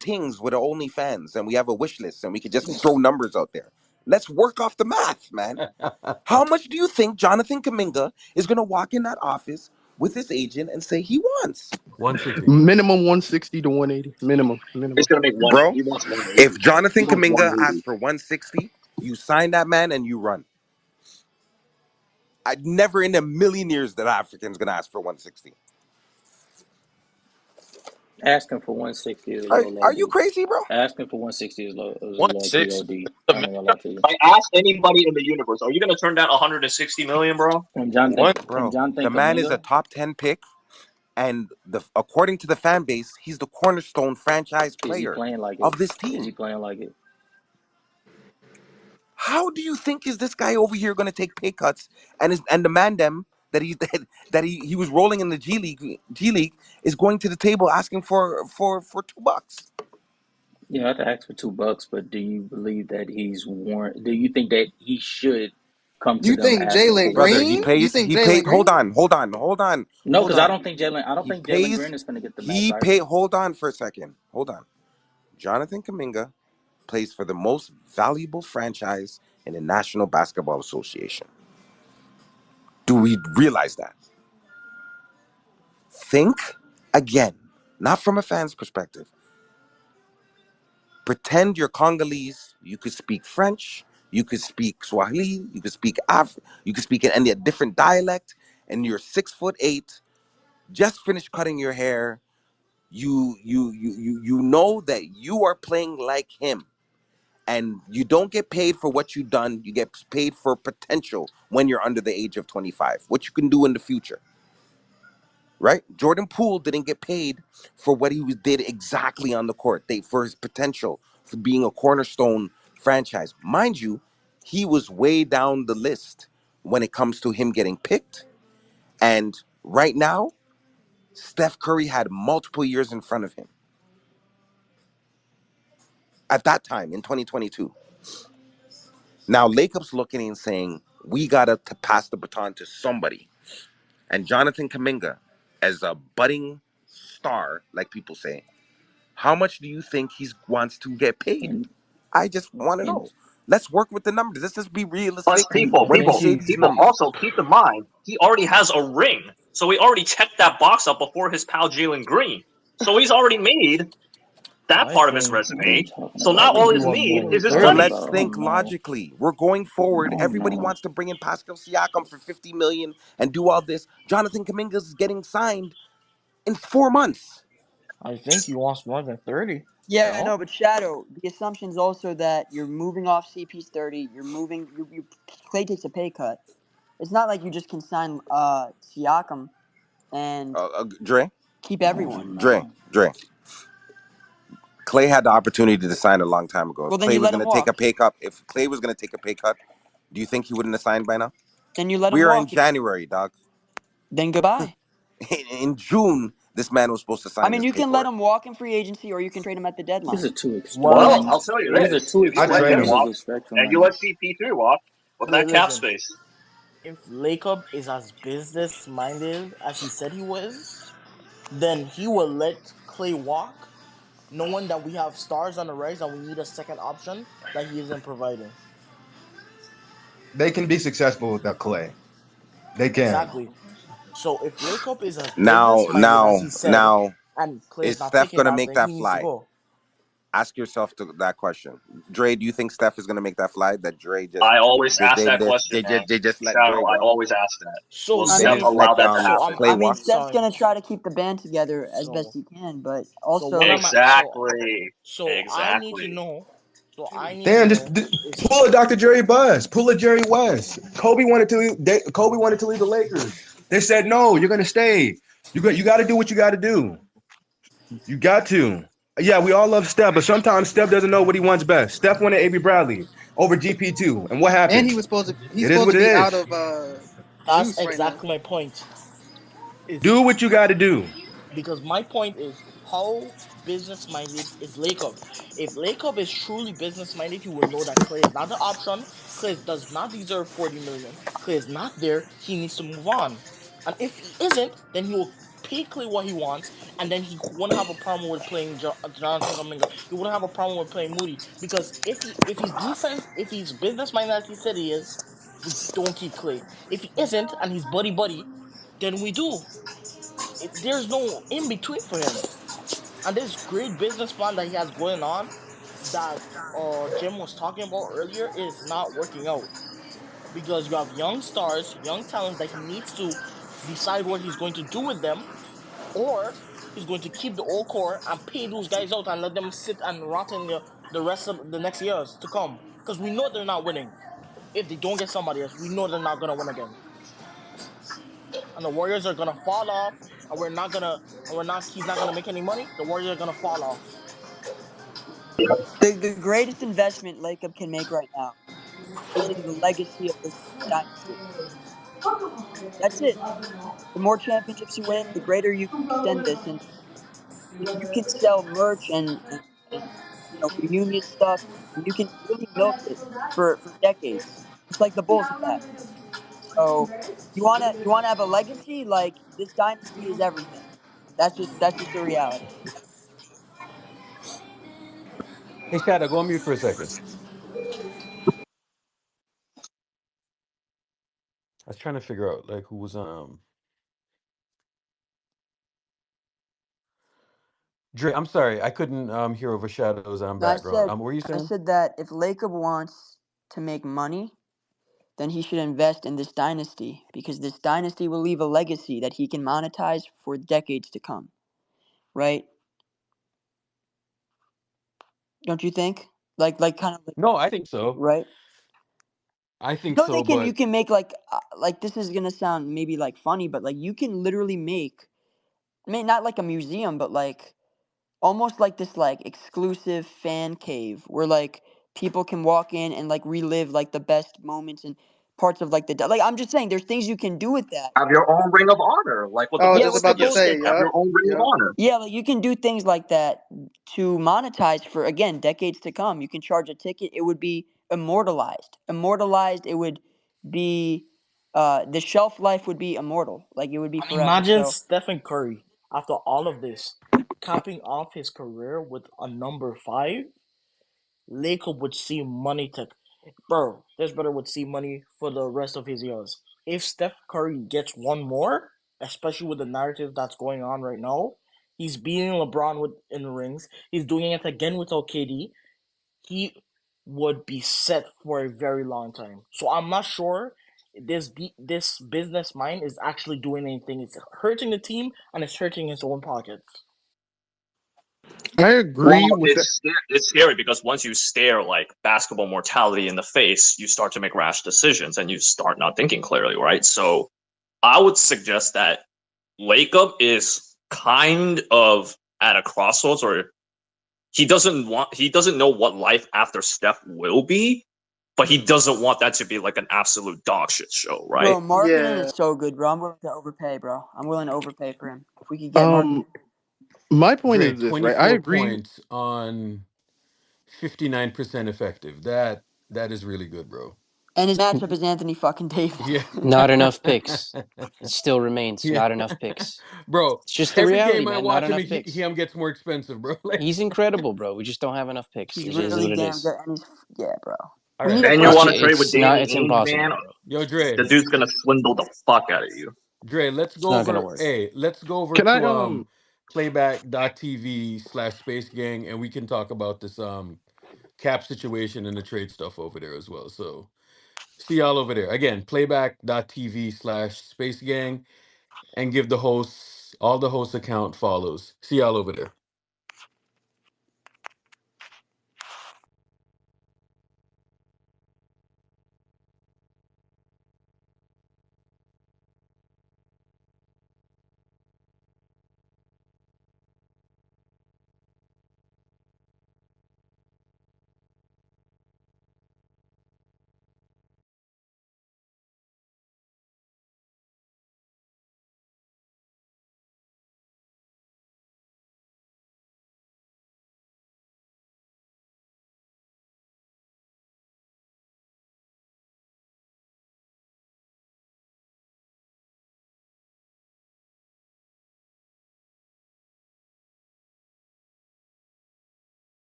things with OnlyFans and we have a wish list and we could just throw numbers out there. Let's work off the math, man. How much do you think Jonathan Kaminga is gonna walk in that office with his agent and say he wants? 160. Minimum 160 to 180. Minimum. He's gonna make one. Bro, He wants 180. if Jonathan He wants Kaminga 180. asks for 160, you sign that man and you run. I'd never in a million years that African's gonna ask for 160. Asking for 160 is Are you low. crazy, bro? Asking for 160 is low. Is a low 160. POD. The I ain't minimum. gonna lie to you. Like, ask anybody in the universe, are you gonna turn down 160 million, bro? From One. The Jonathan man is a Kaminga, top 10 pick, and according to the fan base, he's the cornerstone franchise is he player playing like it? of this Is he team. playing like it? How do you think is this guy over here going to take pay cuts and demand them that he was rolling in the G League is going to the table asking for $2? You have to ask for $2, but do you believe that he's warrant? Do you think that he should come to You them think asking for Jalen Brother, Green? You 160? think he Jalen paid Green? No, hold because I on. don't think Jalen. I don't He think Jalen pays Green is going to get the max, he right? pay hold on for a second. Hold on. Jonathan Kaminga plays for the most valuable franchise in the National Basketball Association. Do we realize that? Think again, not from a fan's perspective. Pretend you're Congolese. You could speak French. You could speak Swahili. You could speak You could speak any different dialect. And you're 6'8". Just finished cutting your hair. You know that you are playing like him, and you don't get paid for what you've done. You get paid for potential when you're under the age of 25. What you can do in the future. Right? Jordan Poole didn't get paid for what did exactly on the court. For his potential for being a cornerstone franchise. Mind you, he was way down the list when it comes to him getting picked. And right now, Steph Curry had multiple years in front of him. At that time in 2022. Now Lacob's looking and saying, we gotta pass the baton to somebody. And Jonathan Kaminga, as a budding star, like people say, how much do you think he wants to get paid? And I just want to and know. Let's work with the numbers. Let's just be Plus, realistic and I when we think say he's these numbers. also keep in mind, he already has a ring. So he already checked that box up before his pal Jalen Green. So he's already made that I part of his think what are you resume. talking So about? I now think all he his wants need more is than his So 30. money. let's 130, bro. think No, logically. We're going forward. Everybody no. wants to bring in Pascal Siakam for 50 million and do all this. Jonathan Kaminga is getting signed in 4 months. I think he wants more than 30. Yeah, I No? know, but Shadow, the assumption is also that you're moving off CP's 30. You're moving. Clay takes a pay cut. It's not like you just can sign Siakam and Dre, keep Oh everyone. no. Dre. Clay had the opportunity to sign a long time ago. Well, If then Clay you was let going him to take a walk. pay cut, if Clay was going to take a pay cut, do you think he wouldn't have signed by now? Then you let him We are in walk. January, dog. Then goodbye. In June, this man was supposed to I sign mean, his you can let paperwork. him walk in free agency, or you can trade him at the These deadline. are two Well, Well, extreme. I'll tell you These are this: two if you I let extreme trade him ends him. of walk the spectrum and right you now. let CP3 walk, what's that cap listen. space? If Lacob is as business minded as he said he was, then he will let Clay walk knowing that we have stars on the rise and we need a second option that he isn't providing. They can be successful without Clay. They can. Exactly. So if Lacob is as Now, business minded as now, he said, now, and Clay is is not Steph taking gonna that, make then that he needs to fly? go. Ask yourself that question. Dre, do you think Steph is gonna make that fly? That Dre just I always they ask they that they, question, they man. just they just let Shadow, Dre I walk. always ask that. Will So I They Steph mean, just allow let that to happen? Clay I mean, walk. Steph's sorry. gonna try to keep the band together as best So he can, but so what also, am I? Exactly. So I need to Exactly. know. So I need to Damn, know is pull a Dr. Jerry Buzz. Pull a Jerry West. Kobe wanted to leave the Lakers. They said no. You're gonna stay. You got to do what you got to do. You got to. Yeah, we all love Steph, but sometimes Steph doesn't know what he wants best. Steph wanted A.B. Bradley over GP2, and what And happened? he's It is supposed what to it be out is. of that's juice right now. exactly my point. Is Do what you got to do. because my point is how business minded is Lacob? If Lacob is truly business minded, he will know that Clay is not the option. Clay does not deserve 40 million. Clay is not there. He needs to move on. And if he isn't, then he will pay Clay what he wants, and then he wouldn't have a problem with playing Jonathan Kuminga. He wouldn't have a problem with playing Moody because if he's business minded as he said he is, we don't keep Clay. If he isn't and he's buddy, then we do. There's no in between for him. And this great business plan that he has going on that Jim was talking about earlier is not working out because you have young stars, young talents that he needs to decide what he's going to do with them, or he's going to keep the old core and pay those guys out and let them sit and rot in the rest of the next years to come. Because we know they're not winning. If they don't get somebody else, we know they're not gonna win again. And the Warriors are gonna fall off, and he's not gonna make any money. The Warriors are gonna fall off. the greatest investment Lacob can make right now is in the legacy of this dynasty. That's it. The more championships you win, the greater you can extend this. And if you can sell merch and reunion stuff, and you can really milk it for decades, just like the Bulls have. So you wanna have a legacy, like this dynasty is everything. That's just the reality. Hey, Shadow, go on mute for a second. I was trying to figure out like who was Dre. I'm sorry, I couldn't hear over Shadow's No, I background. said What were you I saying? said that if Lacob wants to make money, then he should invest in this dynasty because this dynasty will leave a legacy that he can monetize for decades to come. Right? Don't you think? Like kind of like, No, I think so. right? I You think know they so, can you but can make like this is gonna sound maybe like funny, but like you can literally make, I mean, not like a museum, but like almost like this like exclusive fan cave where like people can walk in and like relive like the best moments and parts of like like I'm just saying there's things you can do with that. Have your own ring of honor, like what the I was Yeah, just Bulls with the did about to Bulls say, did yesterday. that. Have yep, your own ring of yep. honor. Yeah, like you can do things like that to monetize for again decades to come. You can charge a ticket, it would be immortalized. Immortalized, it would be the shelf life would be immortal. Like it would be And forever. imagine So Stephen Curry after all of this, capping off his career with a number 5. Lacob would see money to, bro. This brother would see money for the rest of his years. If Steph Curry gets one more, especially with the narrative that's going on right now, he's beating LeBron with in the rings. He's doing it again without KD. He would be set for a very long time. So I'm not sure this business mind is actually doing anything. It's hurting the team and it's hurting his own pockets. I Well, agree with that. it's scary because once you stare like basketball mortality in the face, you start to make rash decisions and you start not thinking clearly, right? So I would suggest that Lacob is kind of at a crossroads, or he doesn't know what life after Steph will be, but he doesn't want that to be like an absolute dog shit show, right? bro, Markkinen Yeah. is so good, bro. I'm willing to overpay, bro. I'm willing to overpay for him. If we could get Um, Markkinen. my point Dre, is this, right? I 24 agree. points on 59% effective. That is really good, bro. And his matchup is Anthony fucking Davis. Yeah. Not enough picks. It still remains Yeah. not enough picks. Bro, It's just the every reality, game I man. watch Not him, enough picks. he gets more expensive, bro. Like, He's incredible, bro. We just don't have enough picks. He's It is really what it damn is. good. And yeah, bro. all We right. need a And you first. want to trade with It's not. Danny It's Ainge, impossible, man? bro. Yo, Dre. The dude's gonna swindle the fuck out of you. Dre, let's It's go not gonna over. work. Hey, let's go over Can I to playback.tv/space gang, and we can talk about this cap situation and the trade stuff over there as well. So see y'all over there. Again, playback.tv/space gang, and give the hosts all the host account follows. See y'all over there.